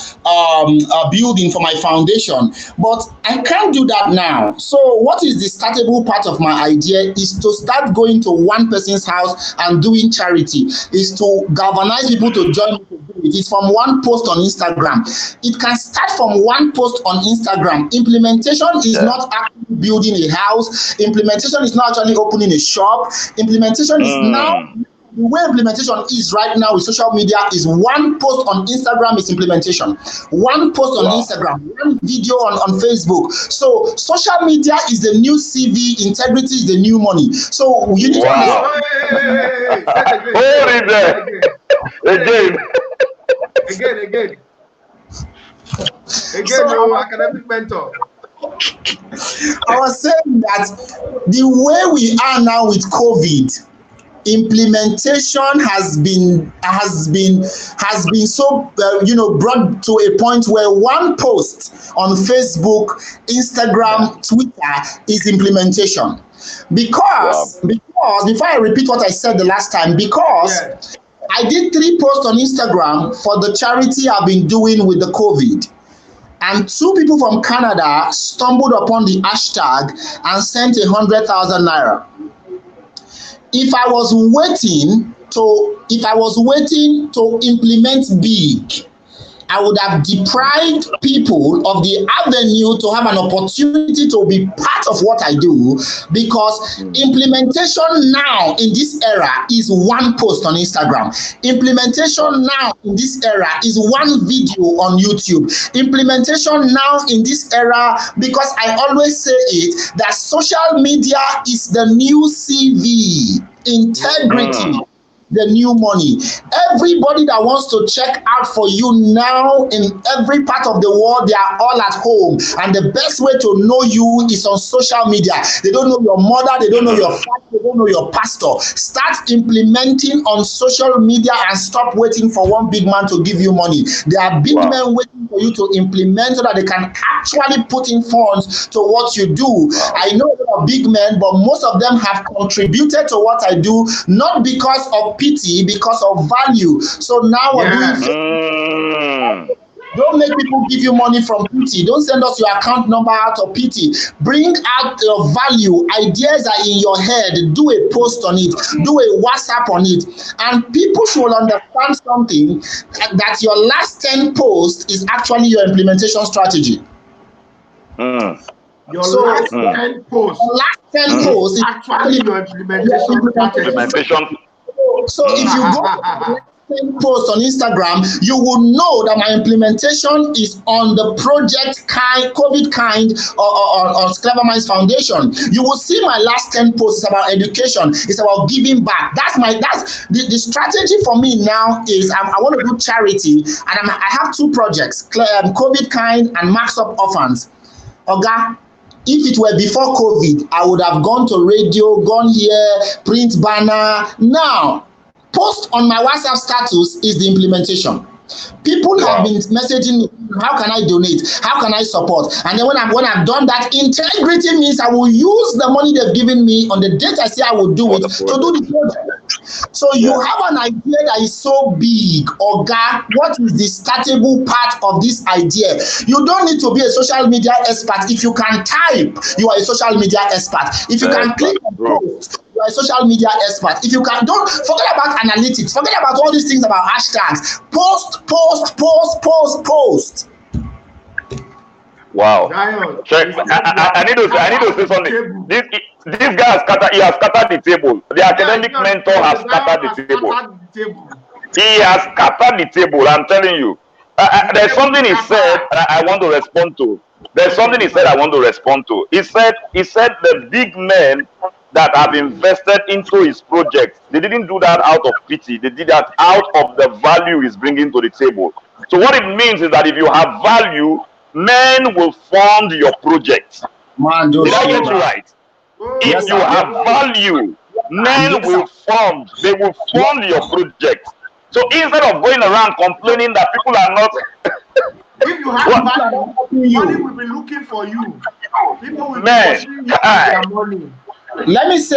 building for my foundation, but I can't do that now. So what is the startable part of my idea is to start going to one person's house and doing charity, is to galvanize people to join me to do it. It's from one post on Instagram. It can start from one post on Instagram. Implementation is not actually building a house. Implementation is not actually opening a shop. Implementation is now the way implementation is right now with social media is one post on Instagram is implementation, one post on Instagram, one video on Facebook. So social media is the new CV, integrity is the new money. So you need to Again, academic mentor. I was saying that the way we are now with COVID, implementation has been so brought to a point where one post on Facebook, Instagram, Twitter is implementation. Because before I repeat what I said the last time, because I did 3 posts on Instagram for the charity I've been doing with the COVID. And 2 people from Canada stumbled upon the hashtag and sent 100,000 naira. If I was waiting to implement big, I would have deprived people of the avenue to have an opportunity to be part of what I do, because implementation now in this era is one post on Instagram. Implementation now in this era is one video on YouTube. Implementation now in this era, because I always say it, that social media is the new CV, integrity. The new money. Everybody that wants to check out for you now in every part of the world, they are all at home. And the best way to know you is on social media. They don't know your mother, they don't know your father, they don't know your pastor. Start implementing on social media and stop waiting for one big man to give you money. There are big men waiting for you to implement so that they can actually put in funds to what you do. I know there are big men, but most of them have contributed to what I do, not because of pity, because of value. So now we're doing. Don't make people give you money from pity. Don't send us your account number out of pity. Bring out your value. Ideas are in your head. Do a post on it. Do a WhatsApp on it. And people should understand something, that your last 10 posts is actually your implementation strategy. Your last 10 posts. Your last 10 posts is actually your implementation strategy. So if you go to the post on Instagram, you will know that my implementation is on the project COVID kind or Clever Minds Foundation. You will see my last 10 posts about education. It's about giving back. That's the strategy for me now is I want to do charity, and I have 2 projects, COVID kind and Max Up Orphans. Oga, if it were before COVID, I would have gone to radio, gone here, print banner. Now, post on my WhatsApp status is the implementation. People have been messaging me, how can I donate? How can I support? And then when I've done that, integrity means I will use the money they've given me on the date I say I will do it to do the project. So you have an idea that is so big, Oga, what is the startable part of this idea? You don't need to be a social media expert. If you can type, you are a social media expert. If you can click and post, you are a social media expert. If you can, don't forget about analytics, forget about all these things about hashtags. Post. Wow. Check. I need to say something. This guy has scattered the table. The academic mentor has scattered the table. He has scattered the table. I'm telling you. There's something he said I want to respond to. There's something he said I want to respond to. He said the big men that have invested into his project, they didn't do that out of pity. They did that out of the value he's bringing to the table. So what it means is that if you have value, men will fund your project. Man, did I get you right? If you have value, men will fund. They will fund your project. So instead of going around complaining that people are not... If you have value, money will be looking for you. People will be pushing you with their money. Let me say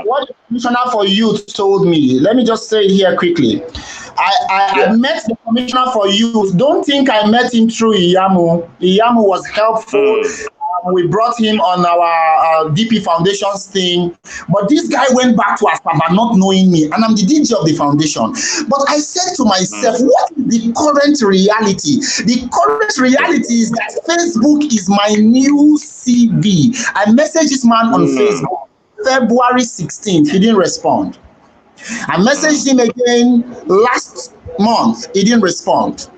what the Commissioner for Youth told me. Let me just say it here quickly. I met the Commissioner for Youth. Don't think I met him through Iyamu. Iyamu was helpful. We brought him on our DP Foundations thing. But this guy went back to Asaba not knowing me. And I'm the DJ of the foundation. But I said to myself, what is the current reality? The current reality is that Facebook is my new CV. I messaged this man on Facebook February 16th. He didn't respond. I messaged him again last month. He didn't respond.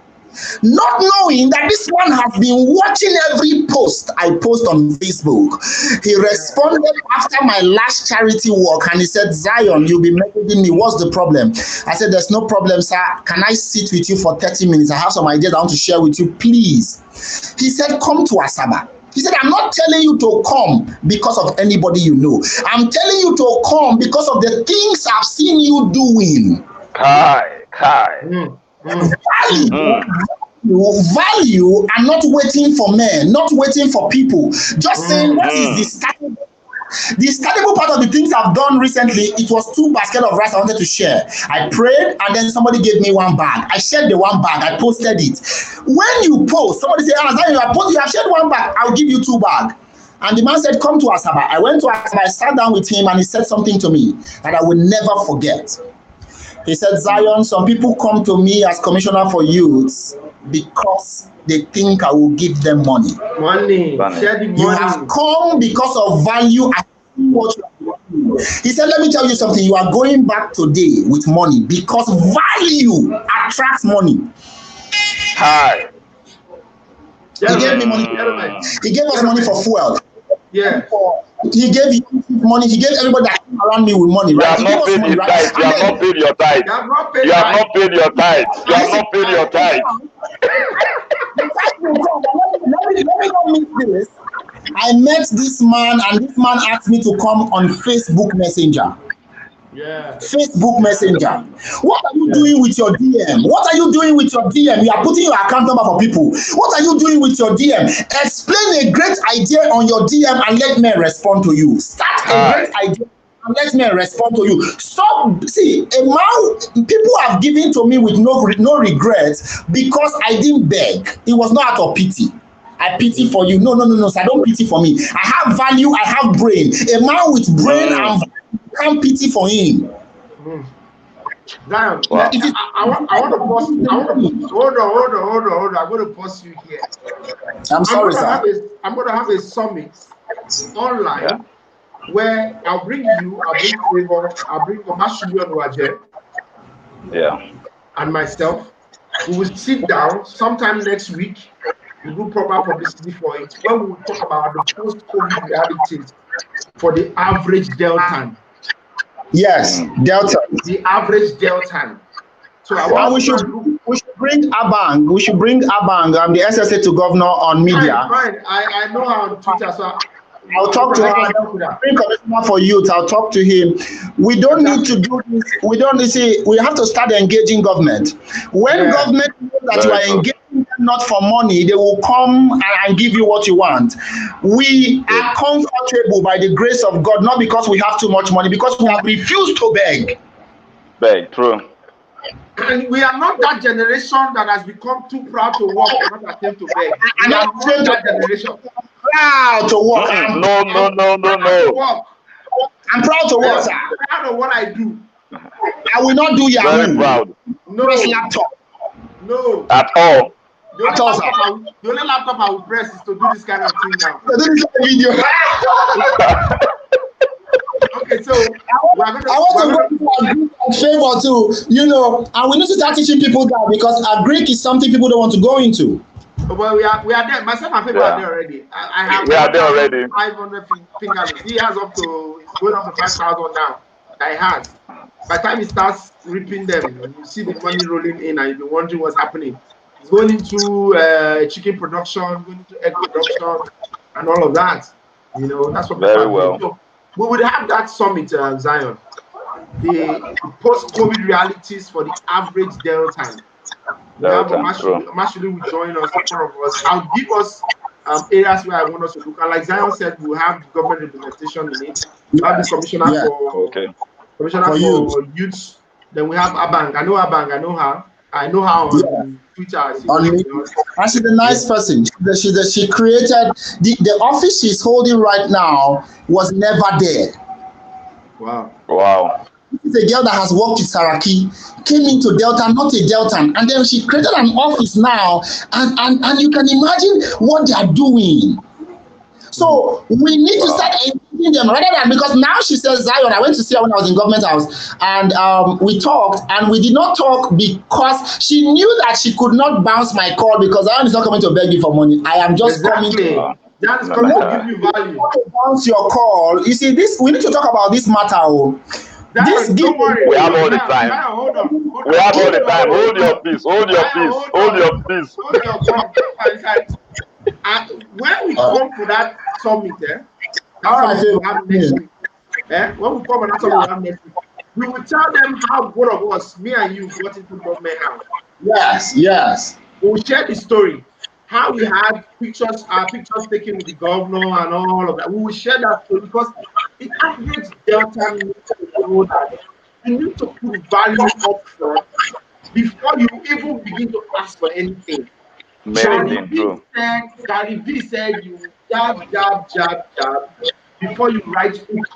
Not knowing that this man has been watching every post I post on Facebook. He responded after my last charity walk and he said, Zion, you'll be messaging me. What's the problem? I said, there's no problem, sir. Can I sit with you for 30 minutes? I have some ideas I want to share with you, please. He said, come to Asaba. He said, I'm not telling you to come because of anybody you know. I'm telling you to come because of the things I've seen you doing. Kai. Value and not waiting for men, not waiting for people. Just saying, what is the startable part of the things I've done recently? It was 2 baskets of rice I wanted to share. I prayed and then somebody gave me 1 bag. I shared the 1 bag. I posted it. When you post, somebody say, you have shared 1 bag. I'll give you 2 bags. And the man said, come to Asaba. I went to Asaba. I sat down with him and he said something to me that I will never forget. He said, Zion, some people come to me as commissioner for youths because they think I will give them money. You have come because of value. He said, let me tell you something. You are going back today with money because value attracts money. Hi. He gave me money. He gave us money for fuel. Yeah. He gave you money. He gave everybody that came around me with money. Right? You have not paid your tithe. You have not paid your tithe. You have not paid your tithe. You have not paid your tithe. Let me not miss this. I met this man and this man asked me to come on Facebook Messenger. Yeah. Facebook Messenger. What are you doing with your DM? What are you doing with your DM? You are putting your account number for people. What are you doing with your DM? Explain a great idea on your DM and let me respond to you. Start a great idea and let me respond to you. Stop. See, people have given to me with no regrets because I didn't beg. It was not out of pity. I pity for you. No, sir. Don't pity for me. I have value. I have brain. A man with brain and can't pity for him. Zion, wow. I want to pause. Hold on. I'm going to pause you here. I'm sorry, sir. I'm going to have a summit online where I'll bring you, I'll bring Favour, I'll bring Oshiobugie, and myself. We will sit down sometime next week. We do proper publicity for it. When we will talk about the post-COVID realities for the average Deltan. Yes, Delta. The average Deltan. So we should bring Abang. We should bring Abang, the SSA to governor on media. Fine. I know her on Twitter, so I'll talk to her. Bring commissioner for youth. I'll talk to him. We don't need to do this. We don't see. We have to start engaging government. When government knows that you are engaging them not for money, they will come and give you what you want. We are comfortable by the grace of God, not because we have too much money, because we have refused to beg. Beg, true. And we are not that generation that has become too proud to work and not attempt to beg. We are not that generation. Proud to work. No. I'm proud to work, sir. I'm proud of what I do. I will not do Yahoo. Very proud. No laptop. No. At all. The only laptop I will press is to do this kind of thing now. To do this kind of video. Okay, so I want to go to Greek and Favour too, and we need to start teaching people that because Greek is something people don't want to go into. Well, we are there. Myself and Favour are there already. I have. We are there already. 500 fingers. He has going up to 5,000 now. I had. By the time he starts ripping them, you see the money rolling in, and you'll be wondering what's happening. He's going into chicken production, going into egg production, and all of that. That's what. Very well. So we would have that summit, Zion. The post-COVID realities for the average Deltan. Manuel will join us, four of us. I'll give us areas where I want us to look. And like Zion said, we'll have government implementation in it. We'll have the commissioner for youths. Then we have Abang. I know Abang. I know her on Twitter. And she's a nice person. She created the office she's holding right now was never there. Wow. This is a girl that has worked with Saraki, came into Delta, not a Deltan, and then she created an office now, and you can imagine what they are doing. So we need to start engaging them rather than, because now she says, Zion, I went to see her when I was in government house, and we talked, and we did not talk because she knew that she could not bounce my call because Zion is not coming to beg you for money. I am just coming to that is coming to give you value. Bounce your call. You see, this we need to talk about this matter. Don't worry. We have all the time. Hold on. We have all the time. Hold your peace. Hold your peace. Hold your peace. When we come to that summit, when we come to that summit next week, we will tell them how both of us, me and you, got into government house. Yes. We will share the story. How we had pictures taken with the governor and all of that. We will share that story because the average Delta needs to know that you need to put value up front before you even begin to ask for anything. Gary V said you jab before you write hook.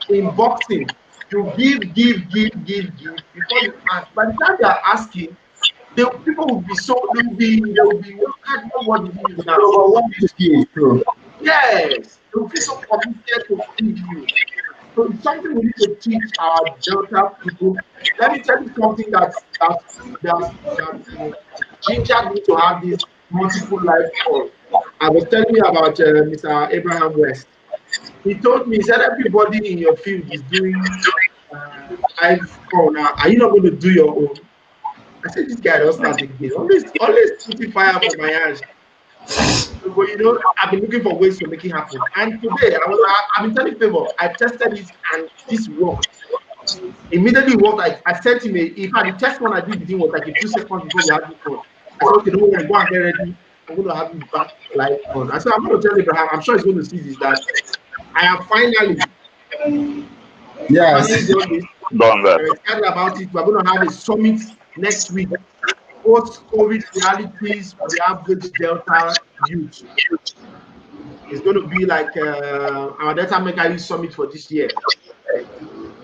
In boxing, you give before you ask. By the time they are asking, people will be what it is now. Yes, they will be so committed to feed you. So it's something we need to teach our Delta people. Let me tell you something that Ginger need to have this multiple life call. I was telling you about Mr. Abraham West. He told me, he said, everybody in your field is doing life call now. Are you not going to do your own? I said, this guy doesn't start again. Always putting fire for my hands. But I've been looking for ways to make it happen. And today, I've been telling Favour, I tested it and this worked. Immediately worked. I sent him the test one I did within was like a few seconds before we had this one. I said, okay, don't worry, go and get ready. I'm going to have you back live on. I said, I'm going to tell Abraham, I'm sure he's going to see this, that I have finally done that. I'm excited about it. We're going to have a summit next week. Post-COVID realities for the average Delta youth. It's going to be like our Delta Mega Youth Summit for this year.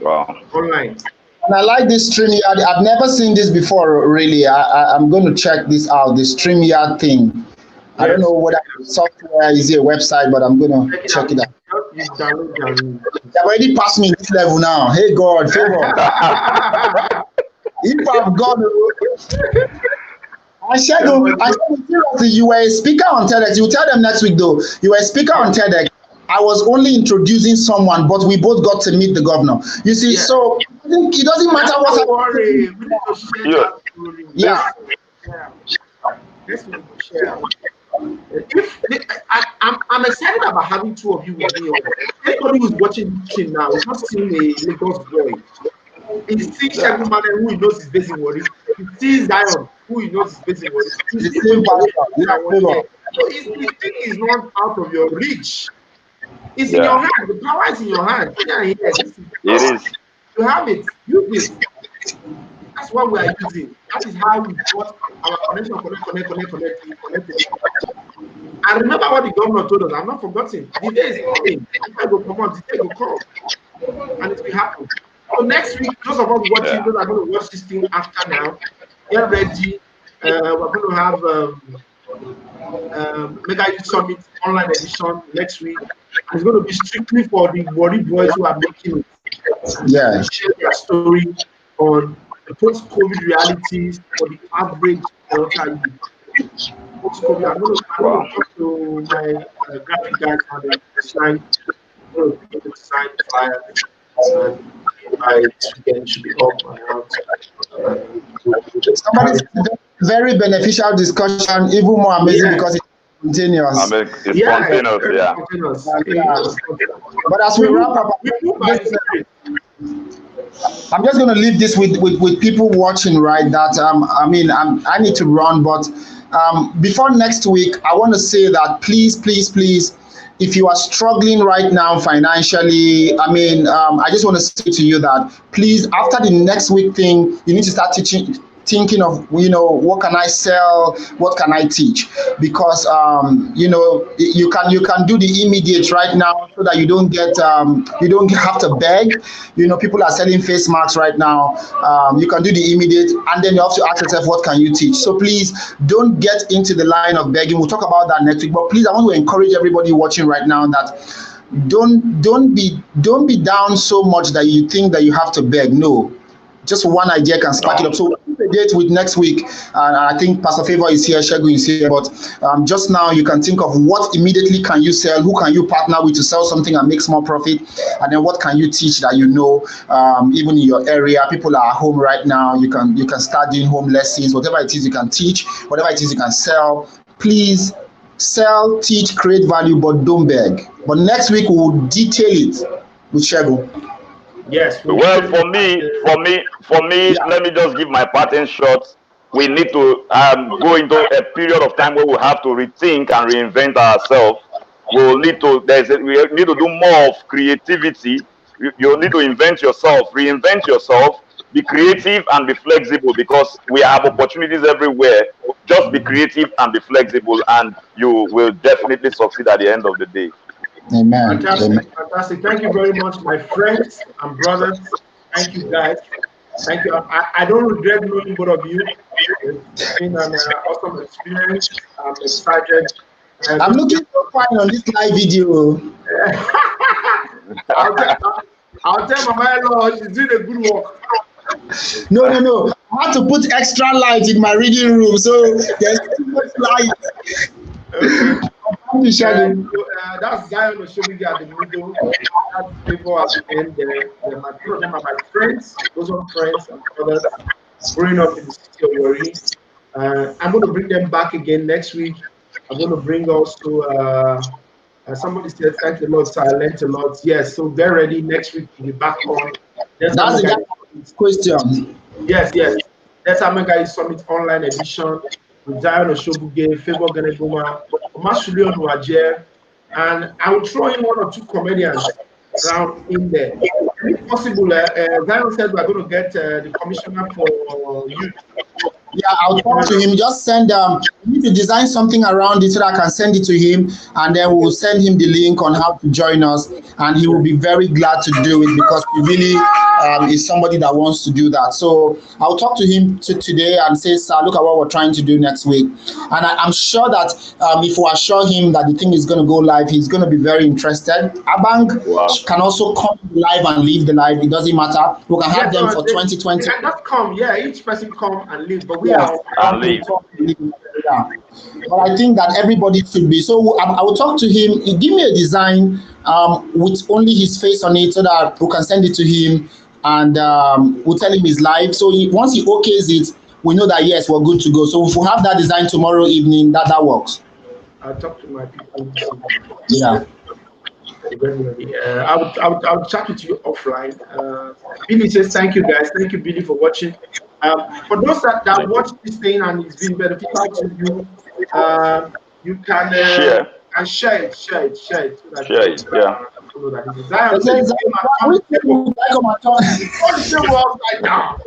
Wow. Online. And I like this StreamYard. I've never seen this before, really. I'm going to check this out, the StreamYard thing. Yes. I don't know what software is, a website, but I'm going to check it out. They've already passed me this level now. Hey, God, Favour. If I've got I said, you were a speaker on TEDx. You tell them next week, though. You were a speaker on TEDx. I was only introducing someone, but we both got to meet the governor. You see, so it doesn't matter what happened. We need to share that story. I'm excited about having two of you with me. Anybody who's watching this now is not seeing a Lagos boy. He sees Segun Manuel, who he knows is based in Warri. He sees Zion, who he knows is based in Warri. So the thing is not out of your reach. It's in your hand. The power is in your hand. It is. You have it. Use it. That's what we are using. That is how we got our connection, connect. And remember what the governor told us. I'm not forgotten. The day is coming. The day will come on. The day will come. And it will happen. So next week, those of us watching, those are going to watch this thing after now. Get ready. We're going to have Mega Youth Summit online edition next week. And it's going to be strictly for the Warri boys who are making it. Share their story on the post-COVID realities for the average Delta youth. Post-COVID, I'm going to talk to my graphic guys on the design. I'm going to design the flyer. By weekend should be up and out. Very beneficial discussion, even more amazing because it's continuous. It's spontaneous. But as we wrap up, I'm just going to leave this with people watching, right? That I need to run, but before next week, I want to say that please, if you are struggling right now financially, I just want to say to you that please, after the next week thing, you need to start teaching thinking of, what can I sell, what can I teach, because you can do the immediate right now, so that you don't have to beg. People are selling face masks right now. You can do the immediate, and then you have to ask yourself, what can you teach? So please don't get into the line of begging. We'll talk about that next week, but please, I want to encourage everybody watching right now that don't be down so much that you think that you have to beg. No, just one idea can spark it up. So we'll keep a date with next week, and I think Pastor Favour is here, Segun is here, but just now you can think of what immediately can you sell, who can you partner with to sell something and make small profit, and then what can you teach that even in your area. People are at home right now. You can start doing home lessons, whatever it is you can teach, whatever it is you can sell. Please sell, teach, create value, but don't beg. But next week we will detail it with Segun. Yes. Well, for me, Yeah. let me just give my parting shot. We need to go into a period of time where we have to rethink and reinvent ourselves. We need to do more of creativity. You need to invent yourself, reinvent yourself, be creative and be flexible, because we have opportunities everywhere. Just be creative and be flexible, and you will definitely succeed at the end of the day. Amen. Fantastic. Thank you very much, my friends and brothers. Thank you, guys. Thank you. I don't regret knowing both of you. It's been an awesome experience. I'm excited. I'm looking so fine on this live video. I'll tell my Lord, she's doing a good work. No. I had to put extra light in my reading room, so there's too much light. Okay. So, that's Zion Oshiobugie at the middle. That's Favour at the end there. Two of them are my friends, bosom friends and brothers, growing up in the city of Warri. I'm going to bring them back again next week. I'm going to bring also, somebody said, thank the Lord, so I learned a lot. Yes, so get ready. Next week we'll be back on. that's the question. Yes. That's Amega Summit Online Edition with Zion Oshiobugie, Favour Oghenegoma, Omasuli Onuaje, and I will throw in one or two comedians around in there. If possible, Zion said we're going to get the commissioner for youth. Yeah, I'll talk to him. Just send we need to design something around it so that I can send it to him, and then we'll send him the link on how to join us, and he will be very glad to do it, because he really is somebody that wants to do that. So I'll talk to him today and say, sir, look at what we're trying to do next week. And I'm sure that if we assure him that the thing is going to go live, he's going to be very interested. Abang can also come live and leave the live. It doesn't matter. We can have them for 2020. They can just come. Yeah, each person come and leave. But we are leave. Yeah. But I think that everybody should be. So I will talk to him. He give me a design with only his face on it, so that we can send it to him, and we'll tell him he's live. So once he okays it, we know that yes, we're good to go. So if we have that design tomorrow evening, that works. I'll talk to my people. Yeah. I'll chat with you offline. Billy says thank you, guys. Thank you, Billy, for watching. For those that watch this thing and it's been beneficial to you, you can share it. So that follow that. Right now.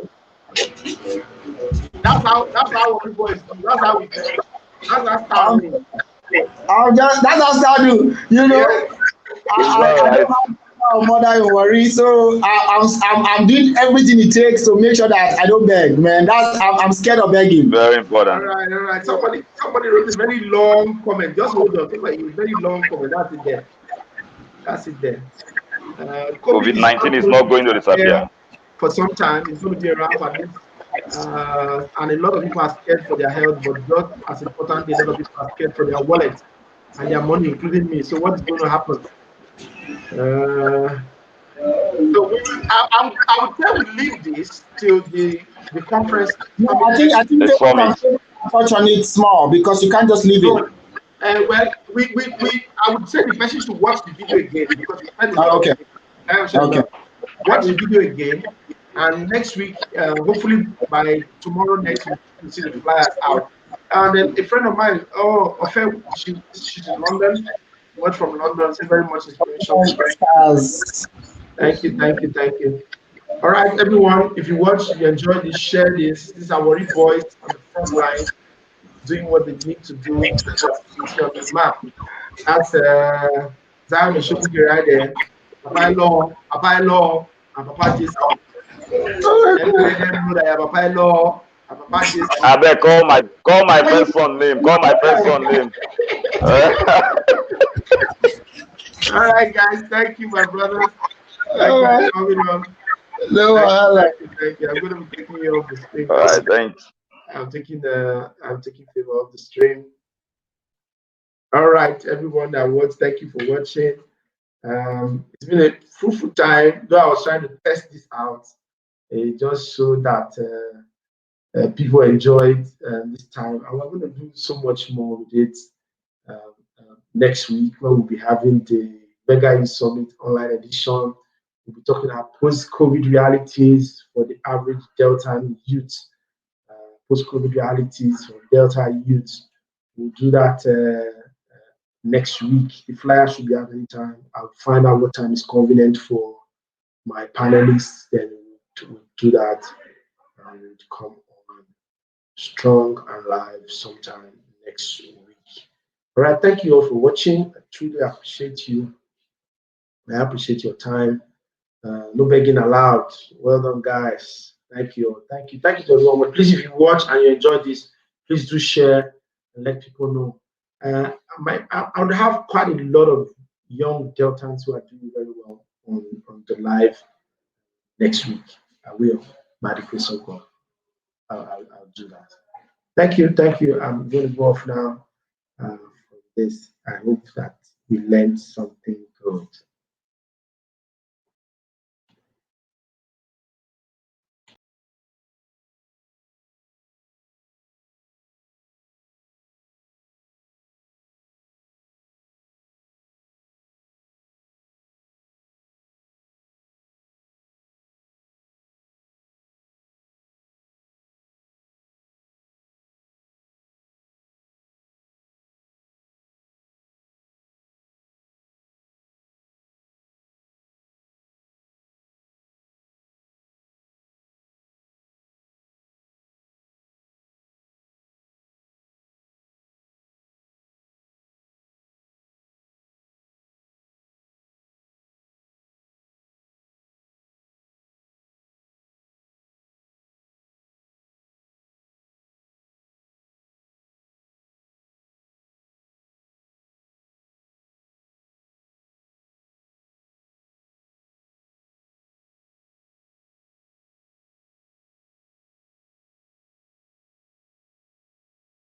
That's how people is. That's how we do. That's how we do. That's how I do. I don't have mother in Warri, so I'm doing everything it takes to make sure that I don't beg, man. I'm scared of begging. Very important. All right. Somebody wrote a very long comment. Just hold on. It's like a very long comment. That's it there. COVID-19 is not going to disappear for some time. It's going to be around for this. And a lot of people are scared for their health, but just as importantly, a lot of people are scared for their wallet and their money, including me. So what is going to happen? So I would tell we leave this till the conference. I think touch on it small, because you can't just leave it. Well, I would say the person should watch the video again, because okay. Watch the video again, and next week, hopefully by tomorrow next week, we'll see the flyers out. And then a friend of mine, she's in London. Went from London. Thank you very much inspiration. Yes. Thank you. All right, everyone. If you watch, if you enjoyed this, share this. This is our worry boys on the front line doing what they need to do to put our city on the map. That's Zion Oshiobugie right there. Papa Law, and Papa JC. Let them know that you're Papa Law and Papa JC. I beg, call my first son name. Call my first son name. All right, guys. Thank you, my brothers. Thank All you right. for coming on. No, Thank you. I'm going to be taking you off the stream. All right, thanks. I'm taking Favour off the stream. All right, everyone that watched, thank you for watching. It's been a fruitful time. Though I was trying to test this out, it just showed that people enjoyed this time, and we're going to do so much more with it next week, when we'll be having the Mega Youth Summit online edition. We'll be talking about post-COVID realities for the average Delta youth, post-COVID realities for Delta youth. We'll do that next week. The flyer should be out anytime. I'll find out what time is convenient for my panelists. Then we'll do that and we'll come on strong and live sometime next week. All right. Thank you all for watching. I truly appreciate you. I appreciate your time. No begging allowed. Well done, guys. Thank you. Thank you. Thank you to everyone. But please, if you watch and you enjoyed this, please do share and let people know. I would have quite a lot of young Deltans who are doing very well on the live next week. I will, by the grace of God. I'll do that. Thank you. Thank you. I'm going to go off now for this. I hope that we learned something good.